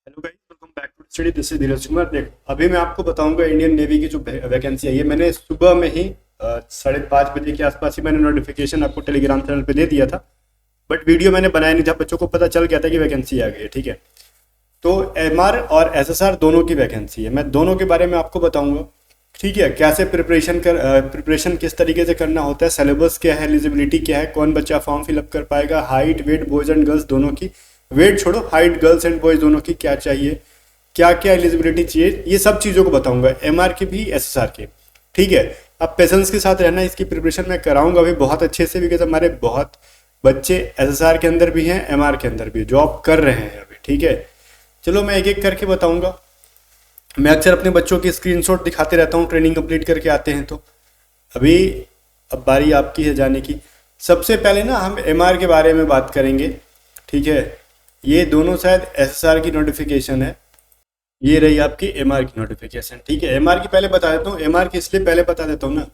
Hello guys, welcome back to study. This is Dheeraj Kumar. देखो, अभी मैं आपको बताऊंगा इंडियन नेवी की जो वैकेंसी आई है। मैंने सुबह में ही 5:30 बजे के आसपास ही मैंने नोटिफिकेशन आपको टेलीग्राम चैनल पे दे दिया था, बट वीडियो मैंने बनाया नहीं था। बच्चों को पता चल गया था कि वैकेंसी आ गई है, ठीक है। तो एमआर और एसएसआर दोनों की वैकेंसी है। मैं दोनों के बारे में आपको बताऊंगा, ठीक है। कैसे प्रिपरेशन किस तरीके से करना होता है, सिलेबस क्या है, एलिजिबिलिटी क्या है, कौन बच्चा फॉर्म फिलअप कर पाएगा, height weight boys and girls दोनों की, वेट छोड़ो, हाइट गर्ल्स एंड बॉयज दोनों की क्या चाहिए, क्या क्या एलिजिबिलिटी चाहिए, ये सब चीज़ों को बताऊंगा, एमआर की भी एसएसआर की, ठीक है। अब पेशेंस के साथ रहना, इसकी प्रिपरेशन मैं कराऊंगा अभी बहुत अच्छे से, बिकॉज हमारे बहुत बच्चे एसएसआर के अंदर भी हैं, एमआर के अंदर भी जॉब कर रहे हैं अभी, ठीक है। चलो मैं एक एक करके बताऊंगा। मैं अक्सर अपने बच्चों की स्क्रीनशॉट दिखाते रहता हूँ, ट्रेनिंग कंप्लीट करके आते हैं तो। अभी अब बारी आपकी है जाने की। सबसे पहले ना हम एमआर के बारे में बात करेंगे, ठीक है। ये दोनों शायद एसएसआर की नोटिफिकेशन है, ये रही आपकी एमआर की नोटिफिकेशन, ठीक है। एमआर की पहले बता देता हूँ, एमआर की इसलिए पहले बता देता हूँ ना,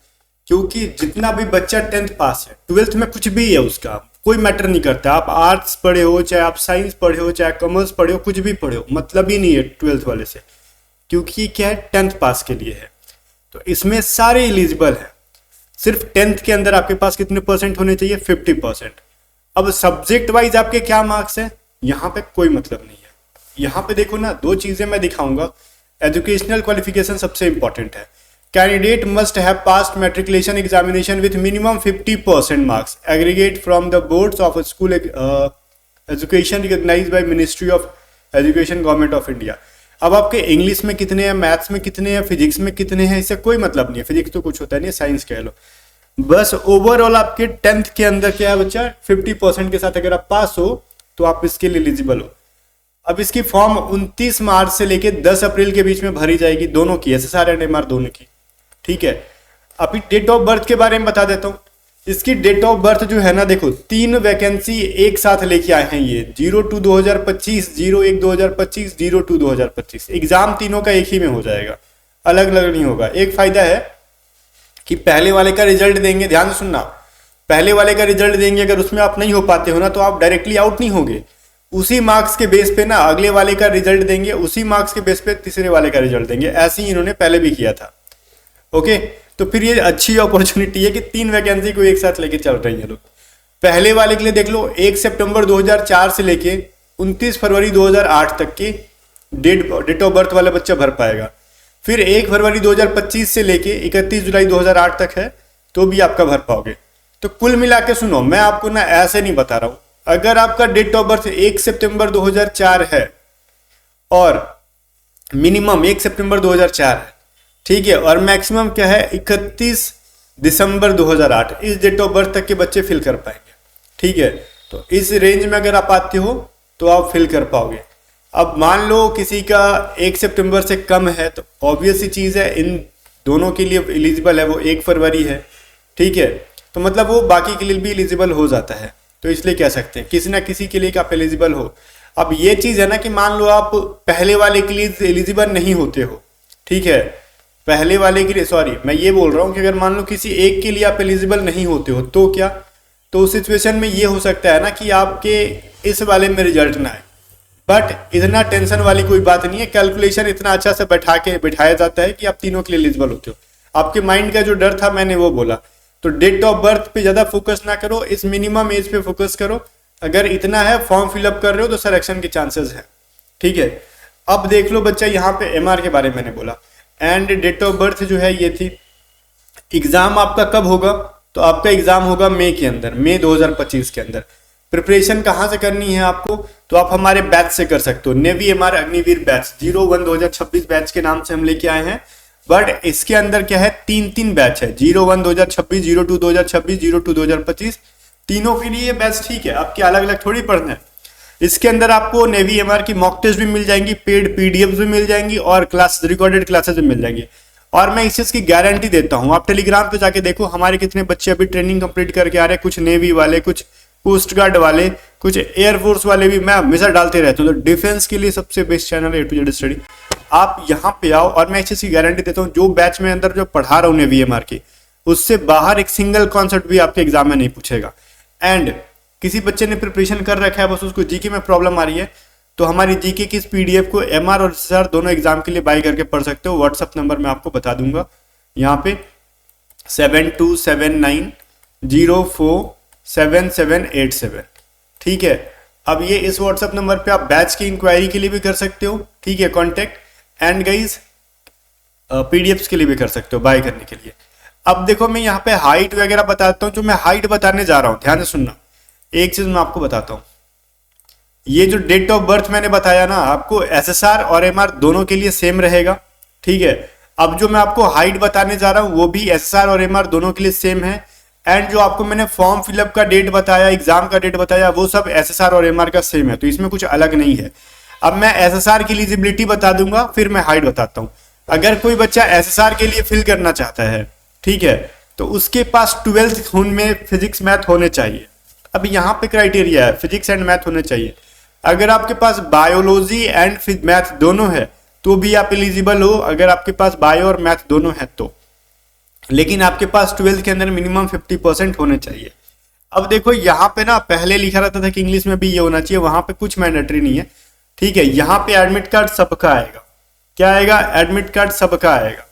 क्योंकि जितना भी बच्चा 10th पास है, 12th में कुछ भी है उसका कोई मैटर नहीं करता। आप आर्ट्स पढ़े हो, चाहे आप साइंस पढ़े हो, चाहे कॉमर्स पढ़े हो, कुछ भी पढ़े हो, मतलब ही नहीं है 12th वाले से, क्योंकि क्या है 10th पास के लिए है। तो इसमें सारे एलिजिबल हैं। सिर्फ 10th के अंदर आपके पास कितने परसेंट होने चाहिए? 50%। अब सब्जेक्ट वाइज आपके क्या मार्क्स हैं, यहाँ पे कोई मतलब नहीं है। यहाँ पे देखो ना, दो चीजें मैं दिखाऊंगा। एजुकेशनल क्वालिफिकेशन सबसे इंपॉर्टेंट है। Candidate must have passed matriculation examination with minimum 50% marks aggregate from the boards of school education recognised by ministry of education government of India. अब आपके इंग्लिश में कितने हैं, मैथ्स में कितने हैं, फिजिक्स में कितने हैं, इससे कोई मतलब नहीं है। फिजिक्स तो कुछ होता नहीं, साइंस कह लो। बस ओवरऑल आपके 10th के अंदर क्या है बच्चा, 50% के साथ अगर आप पास हो तो आप इसके लिए एलिजिबल हो। अब इसकी फॉर्म 29 मार्च से लेके 10 अप्रैल के बीच में भरी जाएगी, दोनों की, एसएसआर एंड एमआर दोनों की, ठीक है। अभी डेट ऑफ बर्थ के बारे में बता देता हूँ। इसकी डेट ऑफ बर्थ जो है ना, देखो 3 वैकेंसी एक साथ लेके आए हैं ये, 02/2025, 01/2025, 02/2025। एग्जाम तीनों का एक ही में हो जाएगा, अलग अलग नहीं होगा। एक फायदा है कि पहले वाले का रिजल्ट देंगे, ध्यान से सुनना, पहले वाले का रिजल्ट देंगे, अगर उसमें आप नहीं हो पाते हो ना तो आप डायरेक्टली आउट नहीं होगे। उसी मार्क्स के बेस पे ना अगले वाले का रिजल्ट देंगे, उसी मार्क्स के बेस पे तीसरे वाले का रिजल्ट देंगे। ऐसे ही इन्होंने पहले भी किया था, ओके। तो फिर ये अच्छी अपॉर्चुनिटी है कि 3 वैकेंसी को एक साथ लेके चल रही है लोग। पहले वाले के लिए देख लो, 1 सितंबर 2004 से लेके 29 फरवरी 2008 तक की डेट ऑफ बर्थ वाला बच्चा भर पाएगा। फिर 1 फरवरी 2025 से लेके 31 जुलाई 2008 तक है, तो भी आपका भर पाओगे। तो कुल मिला के सुनो, मैं आपको ना ऐसे नहीं बता रहा हूं। अगर आपका डेट ऑफ बर्थ 1 सितंबर 2004 है और मिनिमम 1 सितंबर 2004 है, ठीक है, और मैक्सिमम क्या है 31 दिसंबर 2008, इस डेट ऑफ बर्थ तक के बच्चे फिल कर पाएंगे, ठीक है। तो इस रेंज में अगर आप आते हो तो आप फिल कर पाओगे। अब मान लो किसी का 1 सितंबर से कम है, तो ऑब्वियस सी चीज़ है, इन दोनों के लिए एलिजिबल है वो 1 फरवरी है, ठीक है। तो मतलब वो बाकी के लिए भी एलिजिबल हो जाता है। तो इसलिए कह सकते हैं किसी ना किसी के लिए आप एलिजिबल हो। अब ये चीज़ है ना कि मान लो आप पहले वाले के लिए एलिजिबल नहीं होते हो, ठीक है, पहले वाले के लिए, सॉरी मैं ये बोल रहा हूँ कि अगर मान लो किसी एक के लिए आप एलिजिबल नहीं होते हो तो क्या, तो उस सिचुएशन में ये हो सकता है ना कि आपके इस वाले में रिजल्ट ना आए। बट इतना टेंशन वाली कोई बात नहीं है, कैलकुलेशन इतना अच्छा से बैठाया जाता है कि आप तीनों के लिए एलिजिबल होते हो। आपके माइंड का जो डर था मैंने वो बोला। तो डेट ऑफ बर्थ पे ज्यादा फोकस ना करो, इस मिनिमम एज पे फोकस करो। अगर इतना है, फॉर्म फिलअप कर रहे हो तो सिलेक्शन के चांसेस है, ठीक है। अब देख लो बच्चा, यहाँ पे एमआर के बारे में मैंने बोला, एंड डेट ऑफ बर्थ जो है ये थी। एग्जाम आपका कब होगा, तो आपका एग्जाम होगा मई के अंदर, मई 2025 के अंदर। प्रिपरेशन कहाँ से करनी है आपको, तो आप हमारे बैच से कर सकते हो, navy MR Agniveer batch 01/2026 batch के नाम से हम लेके आए हैं। बट इसके अंदर क्या है, 3 बैच है, 01/2026, 02/2026, 02/2025, तीनों के लिए बैच, ठीक है। आपके अलग अलग थोड़ी पढ़ना है। इसके अंदर आपको नेवी एमआर की मॉक टेस्ट भी मिल जाएंगी, पेड पीडीएफ भी मिल जाएंगी, और क्लास रिकॉर्डेड क्लासेस भी मिल जाएंगी। और मैं इस चीज की गारंटी देता हूं, आप टेलीग्राम पे जाके देखो हमारे कितने बच्चे अभी ट्रेनिंग कंप्लीट करके आ रहे हैं, कुछ नेवी वाले, कुछ कोस्ट गार्ड वाले, कुछ एयरफोर्स वाले भी, मैं हमेशा डालते रहता हूँ। तो डिफेंस के लिए सबसे बेस्ट चैनल है A to Z स्टडी। आप यहाँ पे आओ, और मैं इस चीज की गारंटी देता हूँ, जो बैच में अंदर जो पढ़ा रहा हूँ नेवी एमआर की, उससे बाहर एक सिंगल कॉन्सेप्ट भी आपके एग्जाम में नहीं पूछेगा। एंड किसी बच्चे ने प्रिपरेशन कर रखा है, बस उसको जीके में प्रॉब्लम आ रही है, तो हमारी जीके की इस पीडीएफ को एमआर और एसएसआर दोनों एग्जाम के लिए बाय करके पढ़ सकते हो। व्हाट्सअप नंबर मैं आपको बता दूंगा यहाँ पे 7279047787। ठीक है, अब ये इस व्हाट्सअप नंबर पे आप बैच की इंक्वायरी के लिए भी कर सकते हो, ठीक है, कॉन्टेक्ट, एंड गाइज पीडीएफ्स के लिए भी कर सकते हो बाय करने के लिए। अब देखो मैं यहाँ पे हाइट वगैरह बताता हूँ। जो मैं हाइट बताने जा रहा हूँ, ध्यान से सुनना, एक चीज मैं आपको बताता हूँ। ये जो डेट ऑफ बर्थ मैंने बताया ना आपको, एसएसआर और एमआर दोनों के लिए सेम रहेगा, ठीक है। अब जो मैं आपको हाइट बताने जा रहा हूँ वो भी एसएसआर और एमआर दोनों के लिए सेम है, एंड जो आपको मैंने फॉर्म फिलअप का डेट बताया, एग्जाम का डेट बताया, वो सब एसएसआर और एमआर का सेम है, तो इसमें कुछ अलग नहीं है। अब मैं एसएसआर की एलिजिबिलिटी बता दूंगा, फिर मैं हाइट बताता हूँ। अगर कोई बच्चा एसएसआर के लिए फिल करना चाहता है, ठीक है, तो उसके पास 12th में फिजिक्स मैथ होने चाहिए। अब यहाँ पे क्राइटेरिया है फिजिक्स एंड मैथ होने चाहिए। अगर आपके पास बायोलॉजी एंड मैथ दोनों है तो भी आप एलिजिबल हो, अगर आपके पास बायो और मैथ दोनों है तो, लेकिन आपके पास 12th के अंदर मिनिमम 50% होने चाहिए। अब देखो यहाँ पे ना पहले लिखा रहता था कि इंग्लिश में भी ये होना चाहिए, वहां पे कुछ मैंडेटरी नहीं है, ठीक है। यहाँ पे एडमिट कार्ड सबका आएगा। क्या आएगा? एडमिट कार्ड सबका आएगा।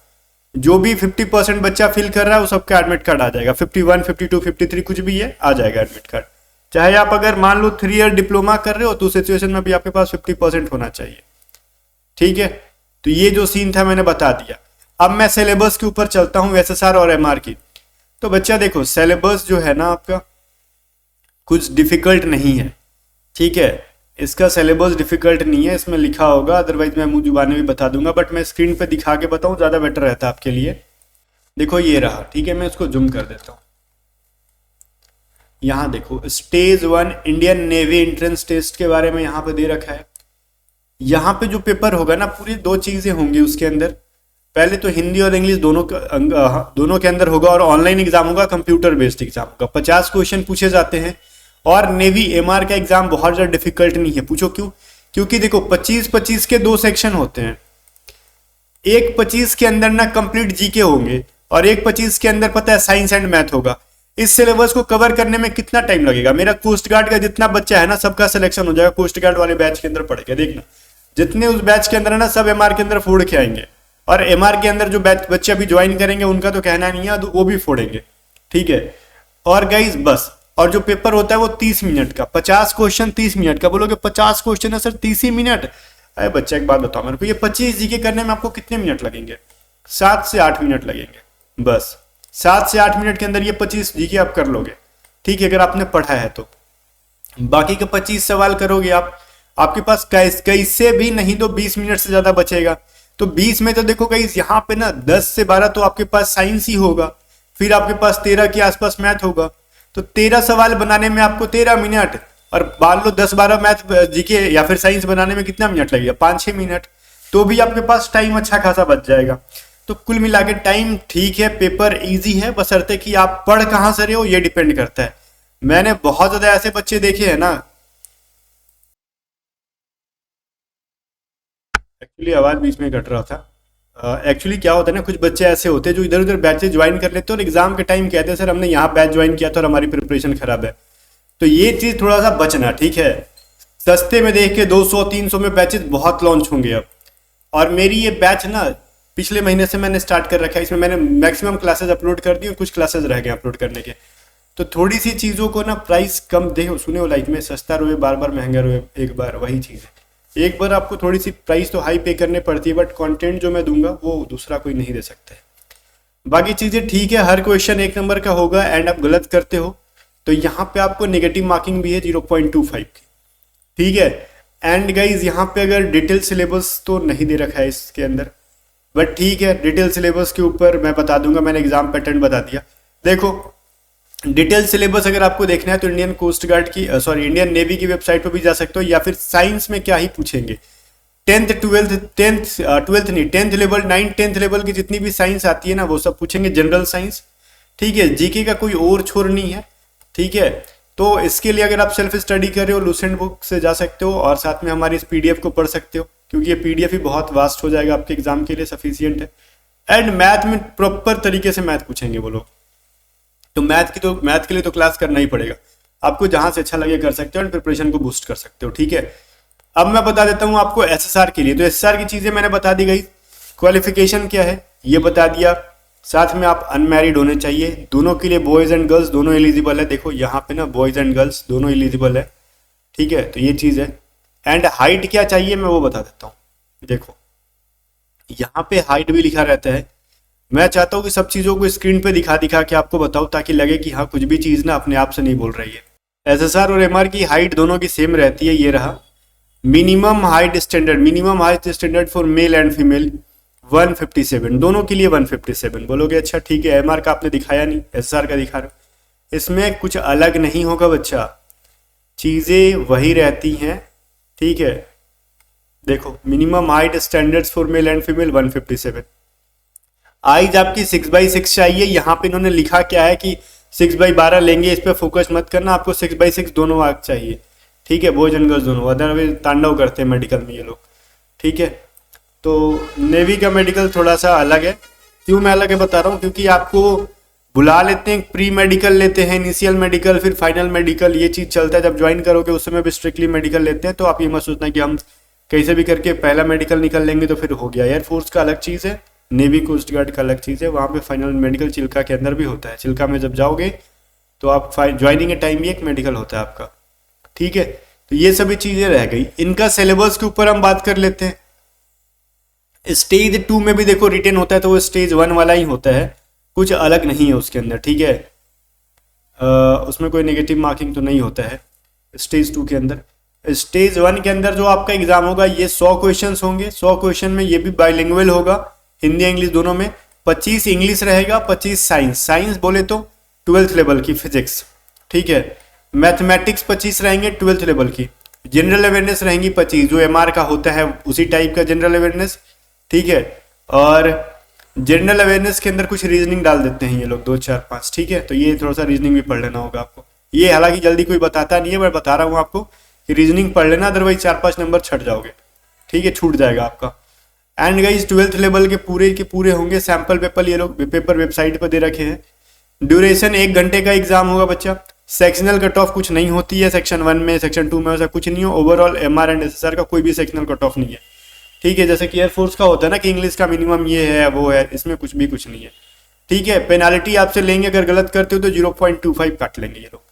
जो भी 50% बच्चा फिल कर रहा है वो सबका एडमिट कार्ड आ जाएगा। 51, 52, 53 कुछ भी है, आ जाएगा एडमिट कार्ड। चाहे आप अगर मान लो 3 ईयर डिप्लोमा कर रहे हो तो सिचुएशन में भी आपके पास 50% होना चाहिए, ठीक है। तो ये जो सीन था मैंने बता दिया। अब मैं सिलेबस के ऊपर चलता हूँ एसएसआर और एमआर की। तो बच्चा देखो सिलेबस जो है ना आपका कुछ डिफिकल्ट नहीं है, ठीक है। इसका सिलेबस डिफिकल्ट नहीं है, इसमें लिखा होगा, अदरवाइज मैं मुंह जुबाने भी बता दूंगा, बट मैं स्क्रीन पे दिखा के बताऊं ज्यादा बेटर रहता है आपके लिए। देखो ये रहा, ठीक है, मैं इसको जूम कर देता हूं। यहां देखो stage 1 Indian navy entrance test के बारे में यहां पे दे रखा है। यहाँ पे जो पेपर होगा ना, पूरी 2 चीजें होंगी उसके अंदर। पहले तो हिंदी और इंग्लिश दोनों के अंदर होगा, और ऑनलाइन एग्जाम होगा, कंप्यूटर बेस्ड एग्जाम होगा। 50 क्वेश्चन पूछे जाते हैं, और नेवी एमआर का एग्जाम बहुत ज्यादा डिफिकल्ट नहीं है। पूछो क्यों? क्योंकि देखो 25-25 के 2 सेक्शन होते हैं। एक 25 के अंदर ना कंप्लीट जीके होंगे, और एक 25 के अंदर पता है साइंस एंड मैथ होगा। इस सिलेबस को कवर करने में कितना टाइम लगेगा? मेरा कोस्ट गार्ड का जितना बच्चा है ना, सबका सिलेक्शन हो जाएगा कोस्ट गार्ड वाले बैच के अंदर पढ़ के। देखना जितने उस बैच के अंदर है ना, सब एमआर के अंदर फोड़ के आएंगे, और एमआर के अंदर जो बैच बच्चे अभी ज्वाइन करेंगे उनका तो कहना नहीं है, वो भी फोड़ेंगे, ठीक है। और गाइज बस, और जो पेपर होता है वो 30 मिनट का, 50 क्वेश्चन 30 मिनट का। बोलोगे 50 क्वेश्चन है सर 30 ही मिनट? अरे बच्चा एक बात बताओ मेरे को, ये 25 जीके करने में आपको कितने मिनट लगेंगे? 7 से 8 मिनट लगेंगे बस। 7 से 8 मिनट के अंदर ये 25 जीके आप कर लोगे, ठीक है, अगर आपने पढ़ा है तो। बाकी के 25 सवाल करोगे आप, आपके पास कैसे भी नहीं तो 20 मिनट से ज्यादा बचेगा। तो 20 में तो देखो गाइस यहाँ पे ना 10 से 12 तो आपके पास साइंस ही होगा, फिर आपके पास 13 के आसपास मैथ होगा। तो 13 सवाल बनाने में आपको 13 मिनट, और मान लो 10-12 मैथ जीके या फिर साइंस बनाने में कितना मिनट लगेगा? 5-6 मिनट। तो भी आपके पास टाइम अच्छा खासा बच जाएगा। तो कुल मिला के टाइम ठीक है, पेपर इजी है, बशर्ते कि आप पढ़ कहां से रहे हो ये डिपेंड करता है। मैंने बहुत ज्यादा ऐसे बच्चे देखे हैं ना, एक्चुअली आवाज बीच में कट रहा था। एक्चुअली क्या होता है ना, कुछ बच्चे ऐसे होते हैं जो इधर उधर बैचेज ज्वाइन कर लेते हैं और एग्जाम के टाइम कहते हैं सर हमने यहाँ बैच ज्वाइन किया था और हमारी प्रिपरेशन खराब है। तो ये चीज थोड़ा सा बचना, ठीक है। सस्ते में देख के 200-300 में बैचेज बहुत लॉन्च होंगे अब। और मेरी ये बैच ना पिछले महीने से मैंने स्टार्ट कर रखा है, इसमें मैंने मैक्सिमम क्लासेस अपलोड कर दी और कुछ क्लासेस रह गए अपलोड करने के। तो थोड़ी सी चीज़ों को ना प्राइस कम दे, सुने हो लाइफ में, सस्ता रोए बार बार महंगा रोए एक बार, वही चीज़ है। एक बार आपको थोड़ी सी प्राइस तो हाई पे करनी पड़ती है, बट कंटेंट जो मैं दूंगा वो दूसरा कोई नहीं दे सकता है। बाकी चीज़ें ठीक है, हर क्वेश्चन 1 नंबर का होगा, एंड आप गलत करते हो तो यहाँ पे आपको नेगेटिव मार्किंग भी है 0.25 की, ठीक है। एंड गाइज यहाँ पे अगर डिटेल सिलेबस तो नहीं दे रखा है इसके अंदर, बट ठीक है, डिटेल सिलेबस के ऊपर मैं बता दूंगा, मैंने एग्जाम पैटर्न बता दिया। देखो डिटेल सिलेबस अगर आपको देखना है तो इंडियन कोस्ट गार्ड की इंडियन नेवी की वेबसाइट पर भी जा सकते हो, या फिर साइंस में क्या ही पूछेंगे, 10th 12th नहीं 10th level 9th 10th level की जितनी भी साइंस आती है ना वो सब पूछेंगे, जनरल साइंस, ठीक है। जीके का कोई और छोर नहीं है, ठीक है। तो इसके लिए अगर आप सेल्फ स्टडी कर रहे हो लूसेंट बुक से जा सकते हो, और साथ में हमारी इस पीडीएफ को पढ़ सकते हो, क्योंकि ये पीडीएफ ही बहुत वास्ट हो जाएगा आपके एग्जाम के लिए, सफिशियंट है। एंड मैथ में प्रॉपर तरीके से मैथ पूछेंगे वो लोग, तो मैथ के लिए तो क्लास करना ही पड़ेगा आपको, जहां से अच्छा लगे कर सकते हो, एंड प्रिपरेशन को बूस्ट कर सकते हो, ठीक है। अब मैं बता देता हूँ आपको एसएसआर के लिए। तो एसएसआर की चीजें मैंने बता दी गई, क्वालिफिकेशन क्या है ये बता दिया, साथ में आप अनमैरिड होने चाहिए, दोनों के लिए बॉयज एंड गर्ल्स दोनों एलिजिबल है। देखो यहाँ पे ना बॉयज एंड गर्ल्स दोनों एलिजिबल है, ठीक है, तो ये चीज है। एंड हाइट क्या चाहिए मैं वो बता देता हूँ। देखो यहाँ पे हाइट भी लिखा रहता है, मैं चाहता हूँ कि सब चीजों को स्क्रीन पे दिखा दिखा के आपको बताऊं ताकि लगे कि हाँ कुछ भी चीज ना अपने आप से नहीं बोल रही है। एसएसआर और एमआर की हाइट दोनों की सेम रहती है, ये रहा minimum height standard for male and female 157, दोनों के लिए 157। बोलोगे अच्छा ठीक है, एमआर का आपने दिखाया नहीं, एसएसआर का दिखा रहे हो। इसमें कुछ अलग नहीं होगा बच्चा, चीजें वही रहती हैं, ठीक है। देखो minimum height standards for male and female 157। Eyes आपकी 6x6 चाहिए, यहाँ पे इन्होंने लिखा क्या है कि 6x12 लेंगे, इस पे फोकस मत करना, आपको 6x6 दोनों आग चाहिए, ठीक है, बॉयज एंड गर्ल्स दोनों, अदरवाइज तांडव करते हैं मेडिकल में ये लोग, ठीक है। तो नेवी का मेडिकल थोड़ा सा अलग है। क्यों मैं अलग है बता रहा हूँ, क्योंकि आपको बुला लेते हैं, प्री मेडिकल लेते हैं, इनिशियल मेडिकल, फिर फाइनल मेडिकल, ये चीज चलता है। जब ज्वाइन करोगे उस समय भी स्ट्रिक्टली मेडिकल लेते हैं, तो आप ये मत सोचना कि हम कैसे भी करके पहला मेडिकल निकल लेंगे तो फिर हो गया। एयरफोर्स का अलग चीज है, नेवी कोस्ट गार्ड का अलग चीज है, वहाँ पे फाइनल मेडिकल चिल्का के अंदर भी होता है। चिल्का में जब जाओगे तो आप ज्वाइनिंग के टाइम भी एक मेडिकल होता है आपका, ठीक है। तो ये सभी चीजें रह गई। इनका सिलेबस के ऊपर हम बात कर लेते हैं। स्टेज 2 में भी देखो रिटेन होता है, तो वो स्टेज 1 वाला ही होता है, कुछ अलग नहीं है उसके अंदर, ठीक है। उसमें कोई नेगेटिव मार्किंग तो नहीं होता है स्टेज 2 के अंदर। स्टेज 1 के अंदर जो आपका एग्जाम होगा ये 100 क्वेश्चन होंगे। 100 क्वेश्चन में ये भी बाइलिंगुअल होगा, हिंदी इंग्लिश दोनों में। 25 इंग्लिश रहेगा, 25 साइंस, साइंस बोले तो 12th लेवल की फिजिक्स, ठीक है। मैथमेटिक्स 25 रहेंगे 12th लेवल की। जनरल अवेयरनेस रहेंगी 25, जो एमआर का होता है उसी टाइप का जनरल अवेयरनेस, ठीक है। और जनरल अवेयरनेस के अंदर कुछ रीजनिंग डाल देते हैं ये लोग 2 4 5, ठीक है। तो ये थोड़ा सा रीजनिंग भी पढ़ लेना होगा आपको। ये हालांकि जल्दी कोई बताता नहीं है, मैं बता रहा हूँ आपको कि रीजनिंग पढ़ लेना, अदरवाइज 4-5 नंबर छट जाओगे, ठीक है, छूट जाएगा आपका। एंड गाइस 12th लेवल के पूरे होंगे। सैंपल पेपर ये लोग पेपर वेबसाइट पर दे रखे हैं। ड्यूरेशन 1 घंटे का एग्जाम होगा बच्चा। सेक्शनल कट ऑफ कुछ नहीं होती है, सेक्शन 1 में सेक्शन 2 में ऐसा कुछ नहीं हो। ओवरऑल एमआर एंड एसएसआर का कोई भी सेक्शनल कट ऑफ नहीं है, ठीक है। जैसे कि एयरफोर्स का होता है ना कि इंग्लिश का मिनिमम ये है वो है, इसमें कुछ नहीं है, ठीक है। पेनाल्टी आपसे लेंगे अगर गलत करते हो तो 0.25 काट लेंगे ये लोग,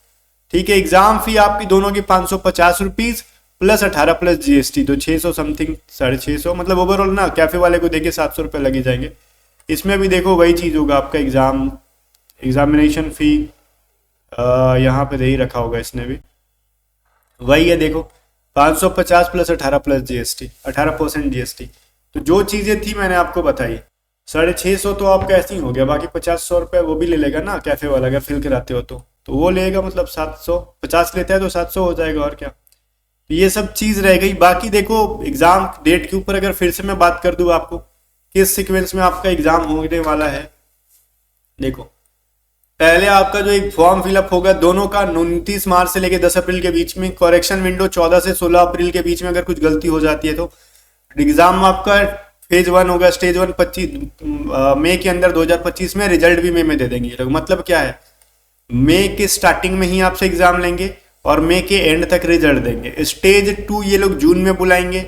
ठीक है। एग्जाम फी आपकी दोनों की 550 रुपीज प्लस 18 प्लस जीएसटी, तो 600 समथिंग, 650, मतलब ओवरऑल ना कैफे वाले को देके 700 रुपये लगे जाएंगे। इसमें भी देखो वही चीज होगा आपका एग्जामिनेशन फी, यहाँ पे दे ही रखा होगा इसने भी, वही है देखो 550 प्लस 18 प्लस जीएसटी, 18% जीएसटी। तो जो चीजें थी मैंने आपको बताई, 650 तो आपका ऐसे ही हो गया, बाकी 50-100 रुपये वो भी ले लेगा ना कैफे वाला, अगर फिल कराते हो तो वो लेगा, मतलब 750 लेता है तो 700 हो जाएगा, और क्या। तो ये सब चीज रह गई। बाकी देखो एग्जाम डेट के ऊपर अगर फिर से मैं बात कर दूं आपको किस सीक्वेंस में आपका एग्जाम होने वाला है। देखो पहले आपका जो एक फॉर्म फिलअप होगा दोनों का 29 मार्च से लेकर 10 अप्रैल के बीच में, करेक्शन विंडो 14 से 16 अप्रैल के बीच में। अगर कुछ गलती हो जाती है तो एग्जाम आपका फेज 1 होगा, स्टेज 1 25 मई के अंदर 2025 में, रिजल्ट भी मई में दे देंगे। मतलब क्या है, मई के स्टार्टिंग में ही आपसे एग्जाम लेंगे और मई के एंड तक रिजल्ट देंगे। स्टेज 2 ये लोग जून में बुलाएंगे,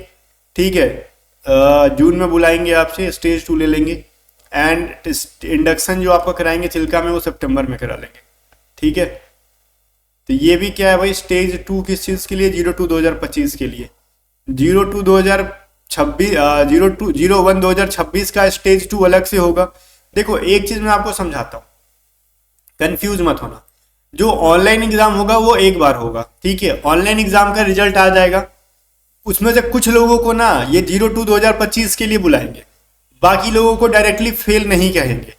ठीक है, जून में बुलाएंगे आपसे, स्टेज 2 ले लेंगे। एंड इंडक्शन जो आपका कराएंगे चिल्का में वो सितंबर में करा लेंगे, ठीक है। तो ये भी क्या है भाई, स्टेज 2 किस चीज के लिए, 02 2025 के लिए, 02 2026 01 2026 का स्टेज 2 अलग से होगा। देखो एक चीज मैं आपको समझाता हूँ, कंफ्यूज मत होना। जो ऑनलाइन एग्जाम होगा वो एक बार होगा, ठीक है। ऑनलाइन एग्जाम का रिजल्ट आ जाएगा, उसमें से कुछ लोगों को ना ये 02 2025 के लिए बुलाएंगे, बाकी लोगों को डायरेक्टली फेल नहीं कहेंगे,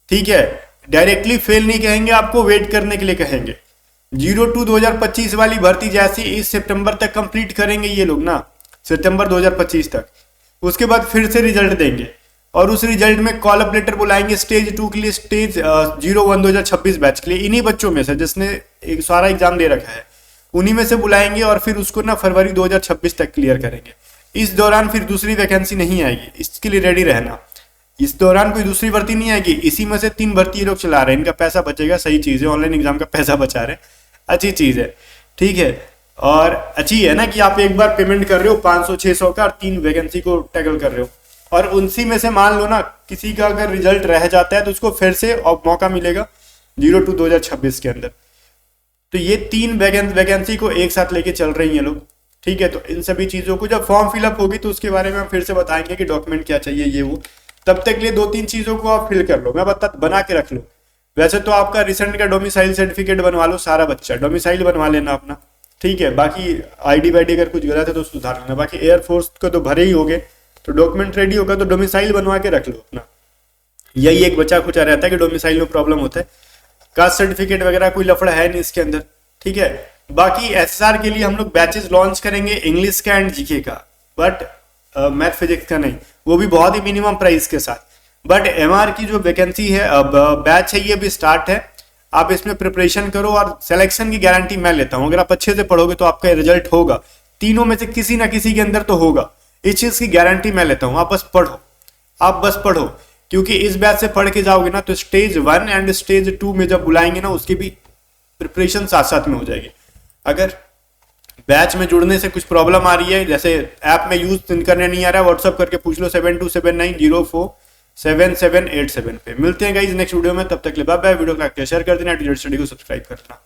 ठीक है। डायरेक्टली फेल नहीं कहेंगे, आपको वेट करने के लिए कहेंगे। 02 2025 वाली भर्ती जैसे इस सितंबर तक कंप्लीट करेंगे ये लोग ना, सितंबर 2025 तक, उसके बाद फिर से रिजल्ट देंगे और उस रिजल्ट में कॉल अप लेटर बुलाएंगे स्टेज 2 के लिए, स्टेज 01 2026 बैच के लिए। इन्हीं बच्चों में से जिसने एक सारा एग्जाम दे रखा है उन्हीं में से बुलाएंगे और फिर उसको ना फरवरी 2026 तक क्लियर करेंगे। इस दौरान फिर दूसरी वैकेंसी नहीं आएगी, इसके लिए रेडी रहना। इस दौरान कोई दूसरी भर्ती नहीं आएगी, इसी में से 3 भर्ती ये लोग चला रहे हैं, इनका पैसा बचेगा, सही चीज है, ऑनलाइन एग्जाम का पैसा बचा रहे हैं, अच्छी चीज है, ठीक है। और अच्छी है ना कि आप एक बार पेमेंट कर रहे हो 500-600 का और 3 वैकेंसी को टैकल कर रहे हो, और उनसी में से मान लो ना किसी का अगर रिजल्ट रह जाता है तो उसको फिर से और मौका मिलेगा 02/2026 के अंदर। तो ये 3 वैकेंसी को एक साथ लेके चल रही हैं लोग, ठीक है। तो इन सभी चीजों को जब फॉर्म फिलअप होगी तो उसके बारे में हम फिर से बताएंगे कि डॉक्यूमेंट क्या चाहिए ये वो। तब तक लिए 2-3 चीजों को आप फिल कर लो, मैं बना के रख लो। वैसे तो आपका रिसेंट का डोमिसाइल सर्टिफिकेट बनवा लो, सारा बच्चा डोमिसाइल बनवा लेना अपना, ठीक है। बाकी आईडी वाईडी अगर कुछ गलत है तो सुधार लेना। बाकी एयरफोर्स को तो भरे ही होगे, तो डॉक्यूमेंट रेडी होगा तो डोमिसाइल बनवा के रख लो अपना। यही एक बचा खुचा रहता है कि डोमिसाइल में प्रॉब्लम होता है। कास्ट सर्टिफिकेट वगैरह कोई लफड़ा है नहीं इसके अंदर, ठीक है। बाकी एसएसआर के लिए हम लोग बैचेस लॉन्च करेंगे इंग्लिश का एंड जीके का, बट मैथ फिजिक्स का नहीं, वो भी बहुत ही मिनिमम प्राइस के साथ। बट एमआर की जो वैकेंसी है, अब बैच है, ये भी स्टार्ट है। आप इसमें प्रिपरेशन करो और सिलेक्शन की गारंटी मैं लेता हूं। अगर आप अच्छे से पढ़ोगे तो आपका रिजल्ट होगा, तीनों में से किसी ना किसी के अंदर तो होगा, इस चीज की गारंटी मैं लेता हूं। आप बस पढ़ो, आप बस पढ़ो, क्योंकि इस बैच से पढ़ के जाओगे ना तो स्टेज 1 एंड स्टेज 2 में जब बुलाएंगे ना उसकी भी प्रिपरेशन साथ साथ में हो जाएगी। अगर बैच में जुड़ने से कुछ प्रॉब्लम आ रही है, जैसे ऐप में यूज करने नहीं आ रहा है, व्हाट्सअप करके पूछ लो 7279047787 पे। मिलते हैं गाइस नेक्स्ट वीडियो में, तब तक के लिए बाय बाय। वीडियो को लाइक शेयर कर देना, स्टडी को सब्सक्राइब करना।